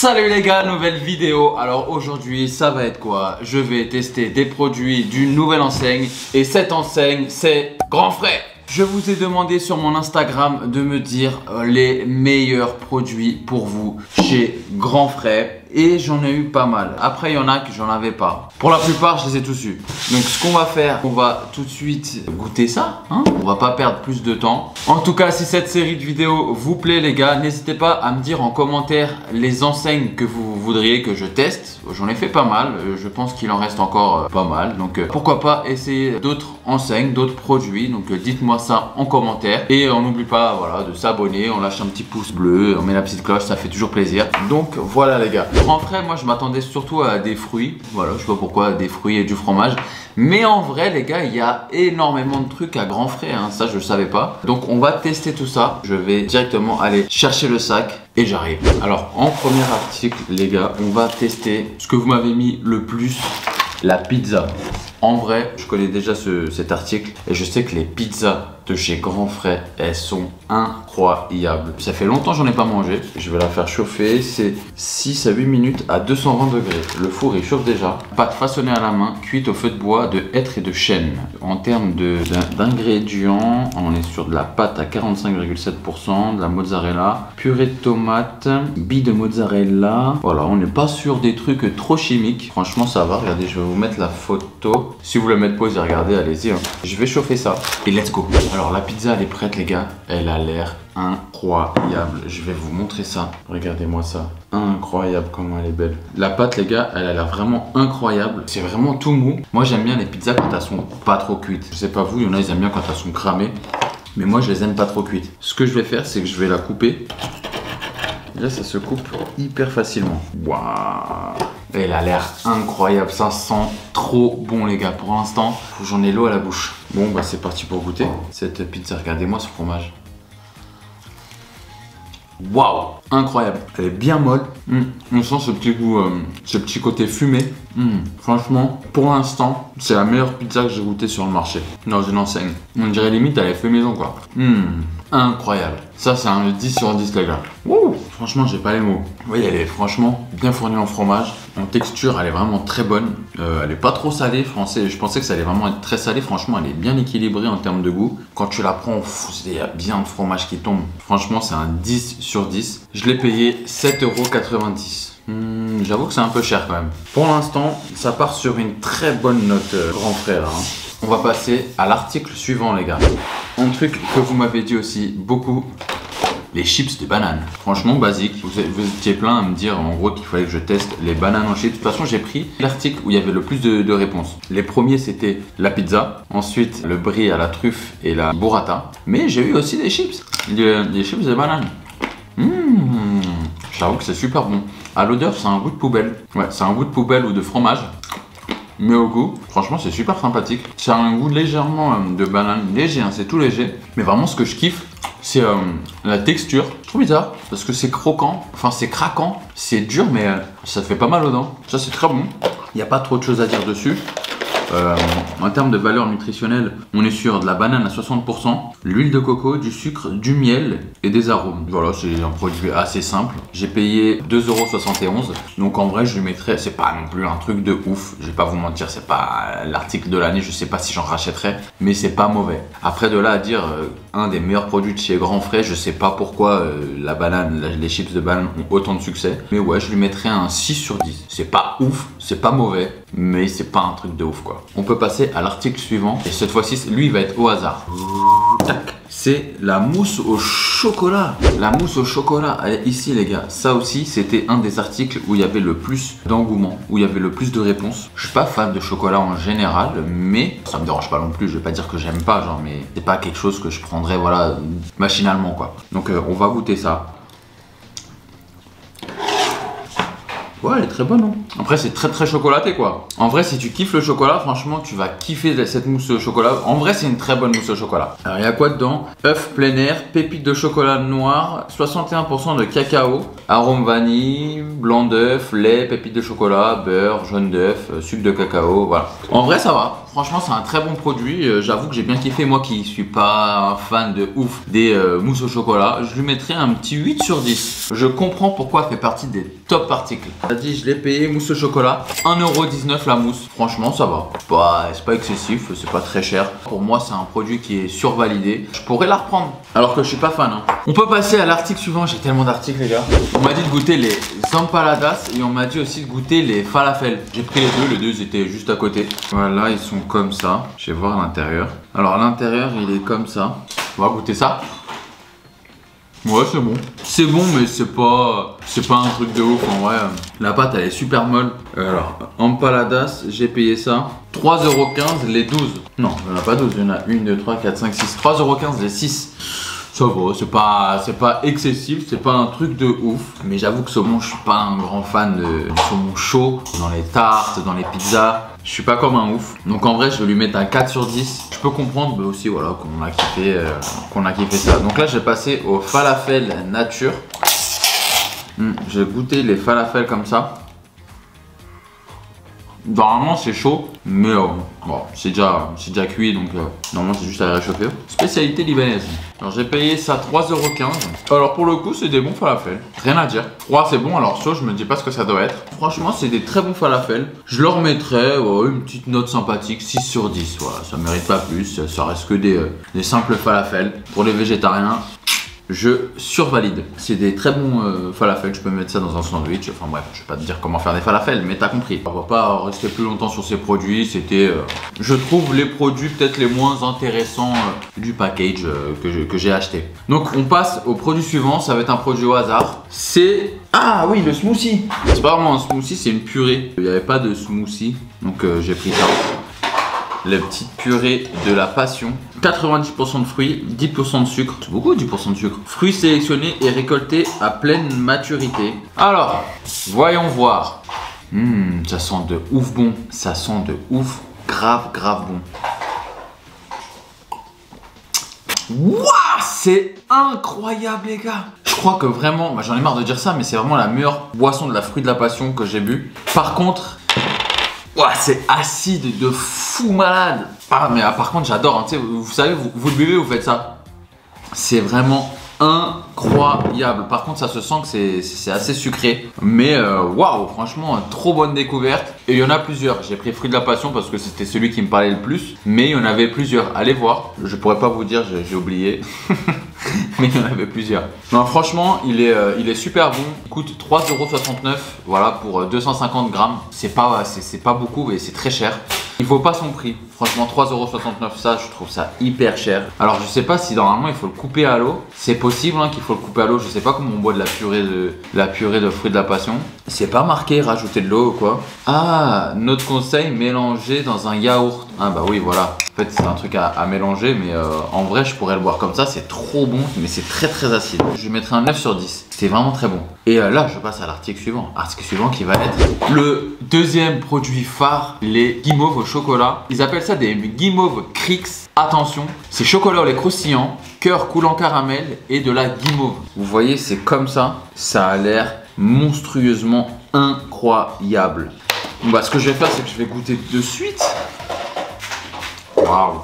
Salut les gars, nouvelle vidéo. Alors aujourd'hui ça va être quoi? Je vais tester des produits d'une nouvelle enseigne. Et cette enseigne c'est Grand Frais. Je vous ai demandé sur mon Instagram de me dire les meilleurs produits pour vous chez Grand Frais. Et j'en ai eu pas mal. Après il y en a que j'en avais pas. Pour la plupart je les ai tous eus. Donc ce qu'on va faire, on va tout de suite goûter ça, hein. On va pas perdre plus de temps. En tout cas si cette série de vidéos vous plaît les gars, n'hésitez pas à me dire en commentaire les enseignes que vous voudriez que je teste. J'en ai fait pas mal, je pense qu'il en reste encore pas mal. Donc pourquoi pas essayer d'autres enseignes, d'autres produits. Donc dites-moi ça en commentaire. Et on n'oublie pas voilà, de s'abonner, on lâche un petit pouce bleu, on met la petite cloche, ça fait toujours plaisir. Donc voilà les gars. En vrai, moi je m'attendais surtout à des fruits. Voilà, je sais pas pourquoi, des fruits et du fromage. Mais en vrai, les gars, il y a énormément de trucs à Grand Frais. Hein. Ça, je savais pas. Donc, on va tester tout ça. Je vais directement aller chercher le sac et j'arrive. Alors, en premier article, les gars, on va tester ce que vous m'avez mis le plus, la pizza. En vrai, je connais déjà cet article et je sais que les pizzas de chez Grand Frais, elles sont incroyables. Ça fait longtemps que j'en ai pas mangé. Je vais la faire chauffer. C'est 6 à 8 minutes à 220 degrés. Le four il chauffe déjà. Pâte façonnée à la main, cuite au feu de bois, de hêtre et de chêne. En termes d'ingrédients, on est sur de la pâte à 45,7%, de la mozzarella, purée de tomates, billes de mozzarella. Voilà, on n'est pas sur des trucs trop chimiques. Franchement, ça va. Regardez, je vais vous mettre la photo. Si vous voulez mettre pause et regarder, allez-y. Hein. Je vais chauffer ça et let's go. Alors la pizza elle est prête les gars, elle a l'air incroyable. Je vais vous montrer ça, regardez-moi ça. Incroyable comment elle est belle. La pâte les gars, elle a l'air vraiment incroyable. C'est vraiment tout mou. Moi j'aime bien les pizzas quand elles sont pas trop cuites. Je sais pas vous, il y en a ils aiment bien quand elles sont cramées. Mais moi je les aime pas trop cuites. Ce que je vais faire c'est que je vais la couper. Et là ça se coupe hyper facilement. Waouh! Elle a l'air incroyable, ça sent trop bon les gars. Pour l'instant, j'en ai l'eau à la bouche. Bon bah c'est parti pour goûter cette pizza. Regardez-moi ce fromage. Waouh, incroyable. Elle est bien molle. On sent ce petit goût, ce petit côté fumé. Franchement, pour l'instant, c'est la meilleure pizza que j'ai goûtée sur le marché. Dans une enseigne. On dirait limite elle est fait maison quoi. Incroyable. Ça c'est un 10 sur 10 les gars. Wouh, franchement j'ai pas les mots. Oui, elle est franchement bien fournie en fromage. En texture elle est vraiment très bonne. Elle est pas trop salée. Je pensais que ça allait vraiment être très salé. Franchement elle est bien équilibrée en termes de goût. Quand tu la prends, il y a bien de fromage qui tombe. Franchement c'est un 10 sur 10. Je l'ai payé 7,90 €. J'avoue que c'est un peu cher quand même. Pour l'instant ça part sur une très bonne note Grand Frais là. Hein. On va passer à l'article suivant les gars. Un truc que vous m'avez dit aussi beaucoup, les chips de banane. Franchement basique, vous étiez plein à me dire en gros qu'il fallait que je teste les bananes en chips. De toute façon j'ai pris l'article où il y avait le plus de réponses. Les premiers c'était la pizza, ensuite le brie à la truffe et la burrata. Mais j'ai eu aussi des chips, des chips de banane. J'avoue que c'est super bon. À l'odeur c'est un goût de poubelle. Ouais, c'est un goût de poubelle ou de fromage. Mais au goût, franchement c'est super sympathique. C'est un goût légèrement de banane, léger, hein, c'est tout léger. Mais vraiment ce que je kiffe, c'est la texture. Je trouve bizarre parce que c'est croquant, enfin c'est craquant, c'est dur mais ça fait pas mal aux dents. Ça c'est très bon. Il n'y a pas trop de choses à dire dessus. En termes de valeur nutritionnelle, on est sur de la banane à 60%, l'huile de coco, du sucre, du miel et des arômes. Voilà, c'est un produit assez simple. J'ai payé 2,71 €. Donc en vrai, je lui mettrais, c'est pas non plus un truc de ouf. Je vais pas vous mentir, c'est pas l'article de l'année. Je sais pas si j'en rachèterais, mais c'est pas mauvais. Après de là à dire un des meilleurs produits de chez Grand Frais, je sais pas pourquoi la banane, les chips de banane ont autant de succès. Mais ouais, je lui mettrais un 6 sur 10. C'est pas ouf, c'est pas mauvais, mais c'est pas un truc de ouf quoi. On peut passer à l'article suivant et cette fois-ci lui il va être au hasard. Tac. C'est la mousse au chocolat. La mousse au chocolat, elle est ici les gars. Ça aussi c'était un des articles où il y avait le plus d'engouement, où il y avait le plus de réponses. Je suis pas fan de chocolat en général, mais ça me dérange pas non plus. Je vais pas dire que j'aime pas, genre, mais c'est pas quelque chose que je prendrais voilà machinalement quoi. Donc on va goûter ça. Ouais, elle est très bonne, hein. Après, c'est très chocolaté, quoi. En vrai, si tu kiffes le chocolat, franchement, tu vas kiffer cette mousse au chocolat. En vrai, c'est une très bonne mousse au chocolat. Alors, il y a quoi dedans? Œuf plein air, pépites de chocolat noir, 61% de cacao, arôme vanille, blanc d'œuf, lait, pépites de chocolat, beurre, jaune d'œuf, sucre de cacao, voilà. En vrai, ça va. Franchement, c'est un très bon produit. J'avoue que j'ai bien kiffé. Moi qui suis pas un fan de ouf des mousses au chocolat, je lui mettrais un petit 8 sur 10. Je comprends pourquoi elle fait partie des top articles. T'as dit, je l'ai payé mousse au chocolat. 1,19€ la mousse. Franchement, ça va. C'est pas excessif, c'est pas très cher. Pour moi, c'est un produit qui est survalidé. Je pourrais la reprendre, alors que je suis pas fan. Hein. On peut passer à l'article suivant. J'ai tellement d'articles, les gars. On m'a dit de goûter les empanadas et on m'a dit aussi de goûter les falafels. J'ai pris les deux ils étaient juste à côté. Voilà, ils sont comme ça. Je vais voir l'intérieur. Alors, l'intérieur, il est comme ça. On va goûter ça. Ouais, c'est bon. C'est bon, mais c'est pas un truc de ouf en vrai. La pâte, elle est super molle. Alors, empaladas, j'ai payé ça 3,15€ les 12. Non, il n'y en a pas 12, il y en a 1, 2, 3, 4, 5, 6. 3,15€ les 6. Ça va, c'est pas excessif, c'est pas un truc de ouf. Mais j'avoue que saumon, je suis pas un grand fan de saumon chaud. Dans les tartes, dans les pizzas, je suis pas comme un ouf. Donc en vrai, je vais lui mettre un 4 sur 10. Je peux comprendre mais aussi voilà, qu'on a kiffé ça. Donc là, je vais passer au falafel nature. Je vais goûter les falafels comme ça. Normalement c'est chaud, mais bon, c'est déjà cuit donc normalement c'est juste à réchauffer. Spécialité libanaise. Alors j'ai payé ça 3,15€. Alors pour le coup c'est des bons falafels, rien à dire. 3 c'est bon, alors chaud je me dis pas ce que ça doit être. Franchement c'est des très bons falafels. Je leur mettrais une petite note sympathique, 6 sur 10. Voilà, ça mérite pas plus, ça reste que des simples falafels. Pour les végétariens, je survalide. C'est des très bons falafels, je peux mettre ça dans un sandwich. Enfin bref, je vais pas te dire comment faire des falafels, mais t'as compris. On va pas rester plus longtemps sur ces produits. C'était, je trouve, les produits peut-être les moins intéressants du package que j'ai acheté. Donc on passe au produit suivant, ça va être un produit au hasard. C'est... Ah oui, le smoothie. C'est pas vraiment un smoothie, c'est une purée. Il n'y avait pas de smoothie, donc j'ai pris ça. La petite purée de la passion. 90% de fruits, 10% de sucre. C'est beaucoup 10% de sucre. Fruits sélectionnés et récoltés à pleine maturité. Alors, voyons voir. Ça sent de ouf bon. Ça sent de ouf grave bon. Waouh, c'est incroyable les gars. Je crois que vraiment, j'en ai marre de dire ça, mais c'est vraiment la meilleure boisson de la fruit de la passion que j'ai bu. Par contre, ouah, c'est acide de fou malade. Ah mais par contre j'adore, hein, vous savez, vous le buvez, vous faites ça. C'est vraiment incroyable. Par contre ça se sent que c'est assez sucré. Mais waouh, franchement trop bonne découverte. Et il y en a plusieurs. J'ai pris fruit de la passion parce que c'était celui qui me parlait le plus. Mais il y en avait plusieurs, allez voir. Je pourrais pas vous dire, j'ai oublié. Mais il y en avait plusieurs. Non, franchement, il est super bon. Il coûte 3,69€. Voilà, pour 250 grammes. C'est pas beaucoup, mais c'est très cher. Il faut pas son prix. Franchement, 3,69€, ça, je trouve ça hyper cher. Alors, je sais pas si normalement il faut le couper à l'eau. C'est possible hein, qu'il faut le couper à l'eau. Je sais pas comment on boit de la purée de fruits de la passion. C'est pas marqué rajouter de l'eau ou quoi. Ah, notre conseil, mélanger dans un yaourt. Ah bah oui, voilà. En fait, c'est un truc à mélanger, mais en vrai, je pourrais le boire comme ça. C'est trop bon, mais c'est très acide. Je lui mettrai un 9 sur 10. C'est vraiment très bon. Et là, je passe à l'article suivant. Article suivant qui va être le deuxième produit phare, les guimauves au chocolat. Ils appellent ça des guimauves Crix. Attention, c'est chocolat au lait croustillant, cœur coulant caramel et de la guimauve. Vous voyez, c'est comme ça. Ça a l'air monstrueusement incroyable. Bon, bah, ce que je vais faire, c'est que je vais goûter de suite. Waouh!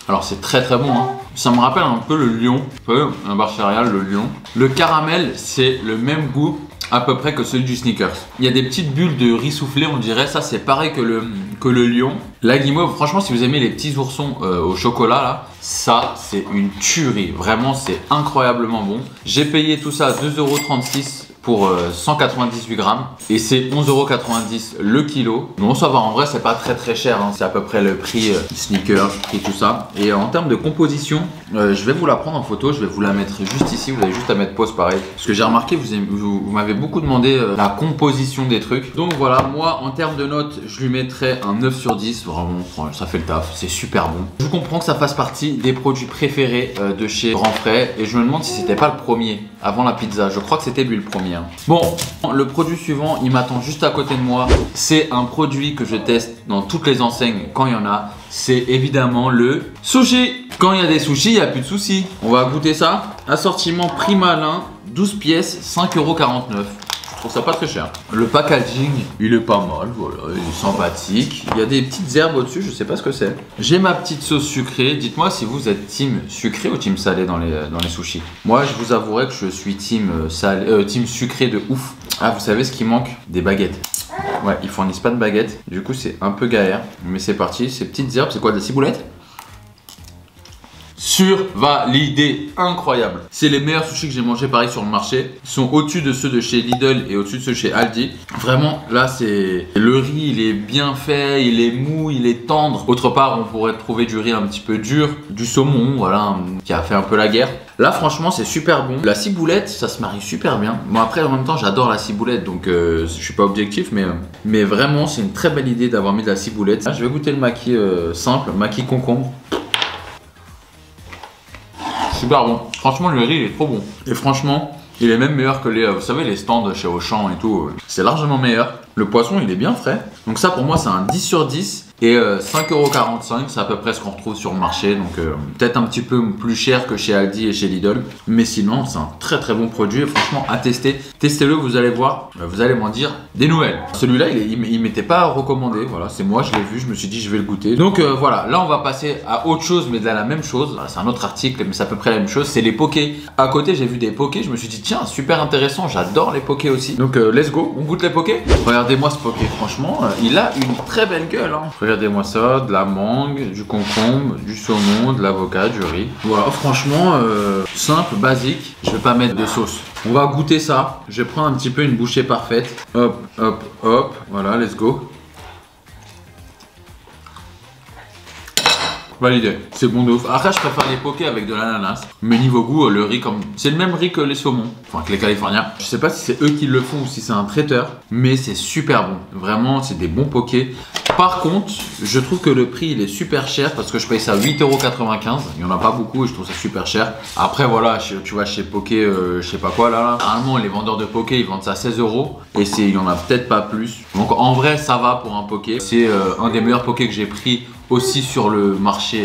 Alors c'est très bon hein. Ça me rappelle un peu le lion. Vous savez, un bar céréales, le lion. Le caramel, c'est le même goût à peu près que celui du Snickers. Il y a des petites bulles de riz soufflé, on dirait. Ça c'est pareil que le lion. La guimauve, franchement si vous aimez les petits oursons au chocolat là, ça c'est une tuerie. Vraiment c'est incroyablement bon. J'ai payé tout ça à 2,36€ pour 198 grammes et c'est 11,90€ le kilo. Bon ça va, en vrai c'est pas très cher hein. C'est à peu près le prix Snickers, prix tout ça. Et en termes de composition, je vais vous la prendre en photo, je vais vous la mettre juste ici. Vous avez juste à mettre pause pareil. Parce que j'ai remarqué, vous m'avez beaucoup demandé la composition des trucs. Donc voilà, moi en termes de notes, je lui mettrais un 9 sur 10. Vraiment, ça fait le taf, c'est super bon. Je comprends que ça fasse partie des produits préférés de chez Grand Frais. Et je me demande si c'était pas le premier avant la pizza. Je crois que c'était lui le premier. Bon, le produit suivant, il m'attend juste à côté de moi. C'est un produit que je teste dans toutes les enseignes quand il y en a. C'est évidemment le sushi. Quand il y a des sushis, il n'y a plus de soucis. On va goûter ça. Assortiment prix malin, 12 pièces, 5,49€. Je trouve ça pas très cher. Le packaging, il est pas mal, voilà, il est sympathique. Il y a des petites herbes au-dessus, je sais pas ce que c'est. J'ai ma petite sauce sucrée. Dites-moi si vous êtes team sucré ou team salé dans les sushis. Moi, je vous avouerai que je suis team team sucré de ouf. Ah, vous savez ce qui manque? Des baguettes. Ouais, ils fournissent pas de baguettes. Du coup, c'est un peu galère. Mais c'est parti. Ces petites herbes, c'est quoi, de la ciboulette? Survalidé, incroyable. C'est les meilleurs sushis que j'ai mangé pareil sur le marché. Ils sont au-dessus de ceux de chez Lidl et au-dessus de ceux de chez Aldi. Vraiment, là c'est... Le riz, il est bien fait, il est mou, il est tendre. Autre part, on pourrait trouver du riz un petit peu dur, du saumon, voilà, qui a fait un peu la guerre. Là franchement c'est super bon. La ciboulette ça se marie super bien. Bon après en même temps j'adore la ciboulette donc je suis pas objectif mais vraiment c'est une très belle idée d'avoir mis de la ciboulette. Là, je vais goûter le maquis simple, maquis concombre. Super bon. Franchement le riz il est trop bon. Et franchement il est même meilleur que les, vous savez, les stands chez Auchan et tout. C'est largement meilleur. Le poisson il est bien frais. Donc ça pour moi c'est un 10 sur 10. Et 5,45 €, c'est à peu près ce qu'on retrouve sur le marché. Donc peut-être un petit peu plus cher que chez Aldi et chez Lidl. Mais sinon c'est un très très bon produit. Et franchement à tester. Testez-le, vous allez voir. Vous allez m'en dire des nouvelles. Celui-là il m'était pas recommandé. Voilà, c'est moi, je l'ai vu. Je me suis dit je vais le goûter. Donc voilà, là on va passer à autre chose mais de la même chose. C'est un autre article mais c'est à peu près la même chose. C'est les pokés. À côté j'ai vu des pokés. Je me suis dit tiens super intéressant. J'adore les pokés aussi. Donc let's go. On goûte les pokés. Regardez-moi ce poké. Franchement il a une très belle gueule. Hein. Regardez-moi ça, de la mangue, du concombre, du saumon, de l'avocat, du riz. Voilà, franchement, simple, basique. Je vais pas mettre de sauce. On va goûter ça. Je vais prendre un petit peu une bouchée parfaite. Hop, hop, hop. Voilà, let's go. Validé, c'est bon de ouf. Après, je préfère les pokés avec de l'ananas. Mais niveau goût, le riz, comme c'est le même riz que les saumons, enfin que les californiens. Je sais pas si c'est eux qui le font ou si c'est un traiteur, mais c'est super bon. Vraiment, c'est des bons pokés. Par contre, je trouve que le prix il est super cher parce que je paye ça 8,95 €. Il n'y en a pas beaucoup et je trouve ça super cher. Après, voilà, tu vois, chez Poké, je sais pas quoi là. Normalement, les vendeurs de Poké ils vendent ça 16 € et il y en a peut-être pas plus. Donc en vrai, ça va pour un Poké. C'est un des meilleurs Poké que j'ai pris aussi sur le marché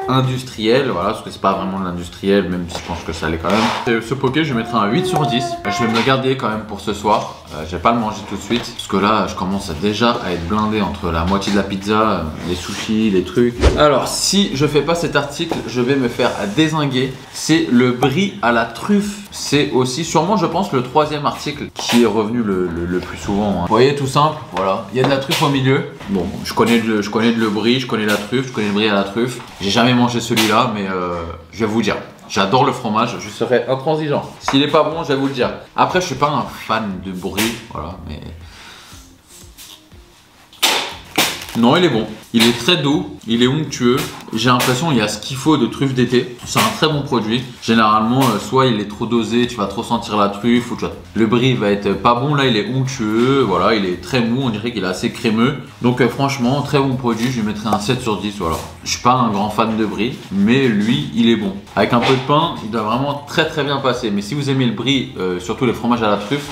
industriel, voilà, parce que c'est pas vraiment de l'industriel, même si je pense que ça l'est quand même. Et ce poké, je vais mettre un 8 sur 10. Je vais me le garder quand même pour ce soir. Je vais pas le manger tout de suite, parce que là, je commence déjà à être blindé entre la moitié de la pizza, les sushis, les trucs. Alors, si je fais pas cet article, je vais me faire dézinguer. C'est le brie à la truffe. C'est aussi sûrement, je pense, le troisième article qui est revenu le plus souvent. Hein. Vous voyez, tout simple, voilà. Il y a de la truffe au milieu. Bon, je connais le brie, je connais la truffe, je connais le brie à la truffe. J'ai jamais mangé celui-là, mais je vais vous dire. J'adore le fromage, je serai intransigeant. S'il est pas bon, je vais vous le dire. Après, je suis pas un fan de brie, voilà, mais... Non, il est bon. Il est très doux, il est onctueux. J'ai l'impression qu'il y a ce qu'il faut de truffe d'été. C'est un très bon produit. Généralement, soit il est trop dosé, tu vas trop sentir la truffe, ou le brie va être pas bon. Là, il est onctueux, voilà, il est très mou. On dirait qu'il est assez crémeux. Donc, franchement, très bon produit. Je lui mettrai un 7 sur 10. Voilà. Je suis pas un grand fan de brie, mais lui, il est bon. Avec un peu de pain, il doit vraiment très très bien passer. Mais si vous aimez le brie, surtout les fromages à la truffe,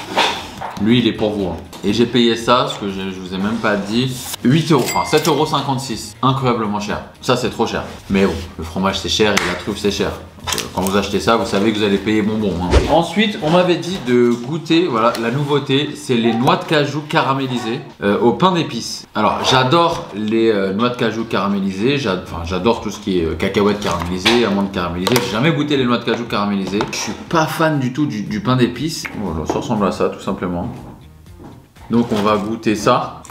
lui, il est pour vous. Hein. Et j'ai payé ça, ce que je vous ai même pas dit, 8 €, enfin 7,56 €. Incroyablement cher. Ça, c'est trop cher. Mais bon, le fromage, c'est cher et la truffe, c'est cher. Donc, quand vous achetez ça, vous savez que vous allez payer bonbon. Hein. Ensuite, on m'avait dit de goûter, voilà, la nouveauté, c'est les noix de cajou caramélisées au pain d'épices. Alors, j'adore les noix de cajou caramélisées. J'adore tout ce qui est cacahuètes caramélisées, amandes caramélisées. J'ai jamais goûté les noix de cajou caramélisées. Je suis pas fan du tout du pain d'épices. Voilà, ça ressemble à ça, tout simplement. Donc on va goûter ça.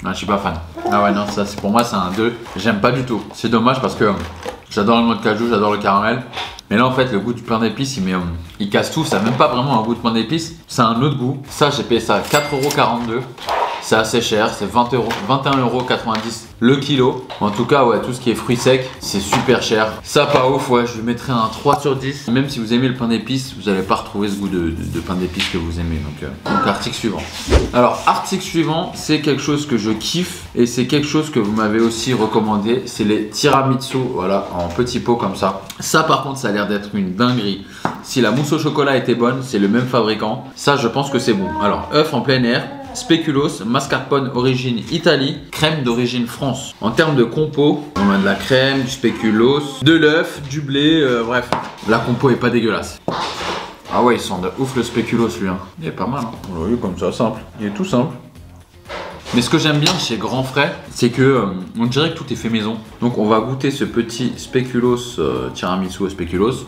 Ah, je suis pas fan. Ah ouais non, ça c'est pour moi c'est un 2. J'aime pas du tout. C'est dommage parce que j'adore le noix de cajou, j'adore le caramel. Mais là en fait le goût du pain d'épices il casse tout. Ça n'a même pas vraiment un goût de pain d'épices. C'est un autre goût. Ça j'ai payé ça 4,42 €. C'est assez cher, c'est 21,90 € le kilo. En tout cas, ouais, tout ce qui est fruits secs, c'est super cher. Ça, pas ouf, ouais, je lui mettrais un 3 sur 10. Même si vous aimez le pain d'épices, vous n'allez pas retrouver ce goût de pain d'épices que vous aimez. Donc, article suivant. Alors, article suivant, c'est quelque chose que je kiffe et c'est quelque chose que vous m'avez aussi recommandé. C'est les tiramisu, voilà, en petits pots comme ça. Ça, par contre, ça a l'air d'être une dinguerie. Si la mousse au chocolat était bonne, c'est le même fabricant. Ça, je pense que c'est bon. Alors, œuf en plein air. Spéculoos, mascarpone origine Italie, crème d'origine France. En termes de compo, on a de la crème, du spéculoos, de l'œuf, du blé, bref. La compo est pas dégueulasse. Ah ouais, il sent de ouf le spéculoos lui. Hein. Il est pas mal. Hein. Oui, comme ça, simple. Il est tout simple. Mais ce que j'aime bien chez Grand Frais, c'est que on dirait que tout est fait maison. Donc on va goûter ce petit spéculoos tiramisu au spéculoos.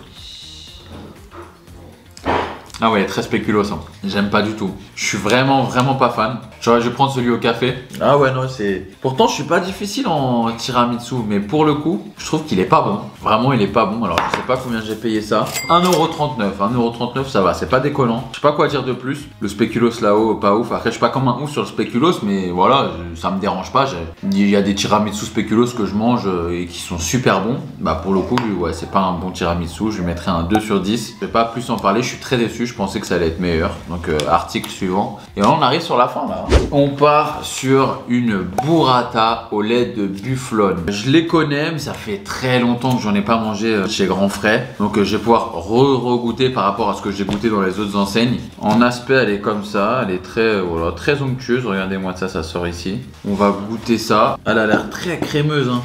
Ah ouais, très spéculoos. Hein. J'aime pas du tout. Je suis vraiment pas fan. Genre, je vais prendre celui au café. Ah ouais, non, c'est... Pourtant, je suis pas difficile en tiramisu, mais pour le coup, je trouve qu'il est pas bon. Vraiment, il est pas bon. Alors, je sais pas combien j'ai payé ça. 1,39 €. 1,39 €, ça va, c'est pas déconnant. Je sais pas quoi dire de plus. Le spéculoos là-haut, pas ouf. Après, je suis pas comme un ouf sur le spéculoos, mais voilà, ça me dérange pas. Il y a des tiramisu spéculoos que je mange et qui sont super bons. Bah, pour le coup, ouais, c'est pas un bon tiramisu. Je lui mettrais un 2 sur 10. Je vais pas plus en parler, je suis très déçu. Je pensais que ça allait être meilleur. Donc, article suivant. Et là, on arrive sur la fin, là. On part sur une burrata au lait de bufflone. Je les connais, mais ça fait très longtemps que j'en ai pas mangé chez Grand Frais. Donc, je vais pouvoir re-goûter par rapport à ce que j'ai goûté dans les autres enseignes. En aspect, elle est comme ça. Elle est très, voilà, très onctueuse. Regardez-moi ça, ça sort ici. On va goûter ça. Elle a l'air très crémeuse, hein.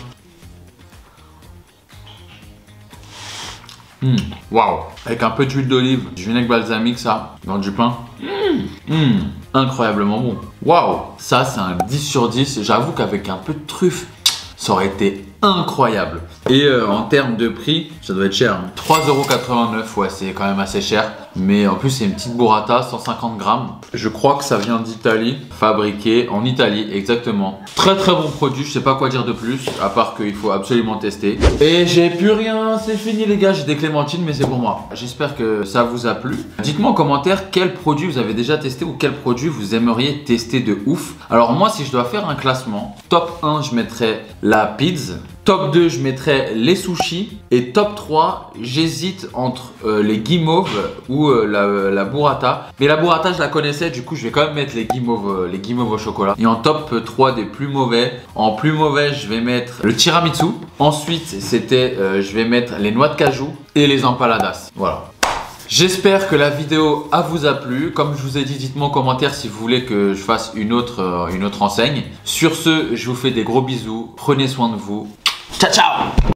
Waouh! Avec un peu d'huile d'olive, du vinaigre balsamique, ça, dans du pain. Incroyablement bon. Waouh! Ça, c'est un 10 sur 10. J'avoue qu'avec un peu de truffe, ça aurait été incroyable. Et en termes de prix, ça doit être cher. Hein. 3,89 €, ouais, c'est quand même assez cher. Mais en plus, c'est une petite burrata, 150 grammes. Je crois que ça vient d'Italie, fabriqué en Italie, exactement. Très bon produit, je sais pas quoi dire de plus, à part qu'il faut absolument tester. Et j'ai plus rien, c'est fini les gars, j'ai des clémentines, mais c'est pour moi. J'espère que ça vous a plu. Dites-moi en commentaire quel produit vous avez déjà testé ou quel produit vous aimeriez tester de ouf. Alors moi, si je dois faire un classement, top 1, je mettrais la pizza. Top 2, je mettrais les sushis. Et top 3, j'hésite entre les guimauves ou la burrata. Mais la burrata, je la connaissais, du coup, je vais quand même mettre les guimauves au chocolat. Et en top 3 des plus mauvais, en plus mauvais, je vais mettre le tiramisu. Ensuite, je vais mettre les noix de cajou et les empaladas. Voilà. J'espère que la vidéo vous a plu. Comme je vous ai dit, dites-moi en commentaire si vous voulez que je fasse une autre enseigne. Sur ce, je vous fais des gros bisous. Prenez soin de vous. Ciao, ciao!